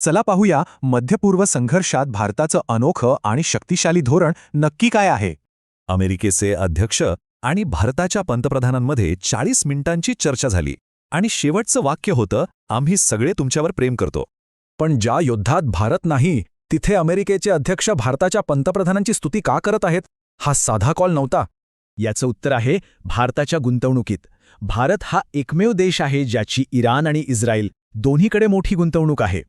चला पाहूया मध्यपूर्व संघर्षात भारताचं अनोखं आणि शक्तिशाली धोरण नक्की काय आहे. अमेरिकेचे अध्यक्ष आणि भारताच्या पंतप्रधानांमध्ये 40 मिनिटांची चर्चा झाली आणि शेवटचं वाक्य होतं, आम्ही सगळे तुमच्यावर प्रेम करतो. पण ज्या युद्धात भारत नाही तिथे अमेरिकेचे अध्यक्ष भारताच्या पंतप्रधानांची स्तुती का करत आहेत? हा साधा कॉल नव्हता. याचं उत्तर आहे भारताच्या गुंतवणुकीत. भारत हा एकमेव देश आहे ज्याची इराण आणि इस्रायल दोन्हीकडे मोठी गुंतवणूक आहे.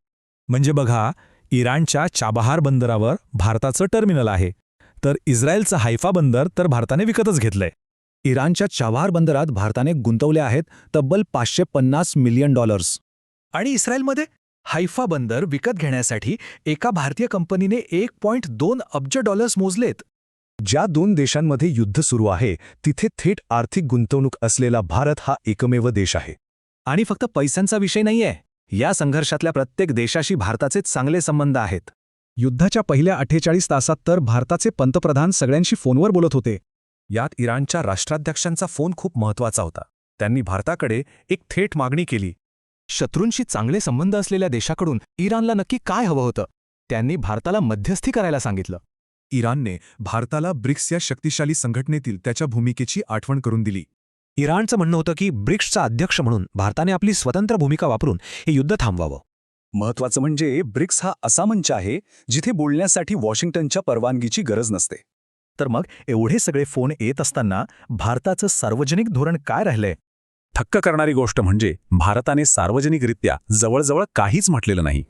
म्हणजे बघा, इराणच्या चाबहार बंदरावर भारताचं टर्मिनल आहे, तर इस्रायलचं हायफा बंदर तर भारताने विकतच घेतलंय. इराणच्या चाबहार बंदरात भारताने गुंतवले आहेत तब्बल $550 मिलियन. आणि इस्रायलमध्ये हायफा बंदर विकत घेण्यासाठी एका भारतीय कंपनीने $1.2 अब्ज मोजलेत. ज्या दोन देशांमध्ये युद्ध सुरू आहे तिथे थेट आर्थिक गुंतवणूक असलेला भारत हा एकमेव देश आहे. आणि फक्त पैशांचा विषय नाहीये. या संघर्षातल्या प्रत्येक देशाशी भारताचे चांगले संबंध आहेत. युद्धाच्या पहिल्या 48 तासात तर भारताचे पंतप्रधान सगळ्यांशी फोनवर बोलत होते. यात इराणच्या राष्ट्राध्यक्षांचा फोन खूप महत्त्वाचा होता. त्यांनी भारताकडे एक थेट मागणी केली. शत्रूंशी चांगले संबंध असलेल्या देशाकडून इराणला नक्की काय हवं होतं? त्यांनी भारताला मध्यस्थी करायला सांगितलं. इराणने भारताला ब्रिक्स या शक्तिशाली संघटनेतील त्याच्या भूमिकेची आठवण करून दिली. इराणचं म्हणणं होतं की ब्रिक्सचा अध्यक्ष म्हणून भारताने आपली स्वतंत्र भूमिका वापरून हे युद्ध थांबवावं. महत्त्वाचं म्हणजे ब्रिक्स हा असा मंच आहे जिथे बोलण्यासाठी वॉशिंग्टनच्या परवानगीची गरज नसते. तर मग एवढे सगळे फोन येत असताना भारताचं सार्वजनिक धोरण काय राहिलंय? थक्क करणारी गोष्ट म्हणजे भारताने सार्वजनिकरित्या जवळजवळ काहीच म्हटलेलं नाही.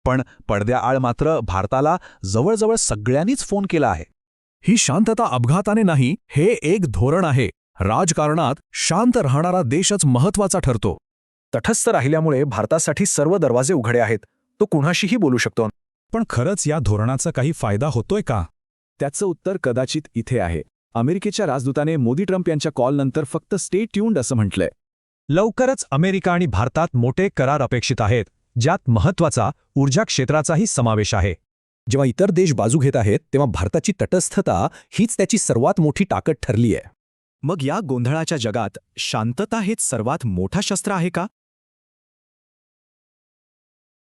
पण पडद्याआड मात्र भारताला जवळजवळ सगळ्यांनीच फोन केला आहे. ही शांतता अपघाताने नाही, हे एक धोरण आहे. राजकारणात शांत राहणारा देशच महत्त्वाचा ठरतो. तटस्थ राहिल्यामुळे भारतासाठी सर्व दरवाजे उघडे आहेत. तो कुणाशीही बोलू शकतो. पण खरंच या धोरणाचा काही फायदा होतोय का? त्याचं उत्तर कदाचित इथे आहे. अमेरिकेच्या राजदूताने मोदी ट्रम्प यांच्या कॉलनंतर फक्त स्टे ट्यून्ड असं म्हटलंय. लवकरच अमेरिका आणि भारतात मोठे करार अपेक्षित आहेत, ज्यात महत्त्वाचा ऊर्जा क्षेत्राचाही समावेश आहे. जेव्हा इतर देश बाजू घेत आहेत तेव्हा भारताची तटस्थता हीच त्याची सर्वात मोठी ताकद ठरली आहे. मग या गोंधळाच्या जगात शांतता हेच सर्वात मोठा शस्त्र आहे का?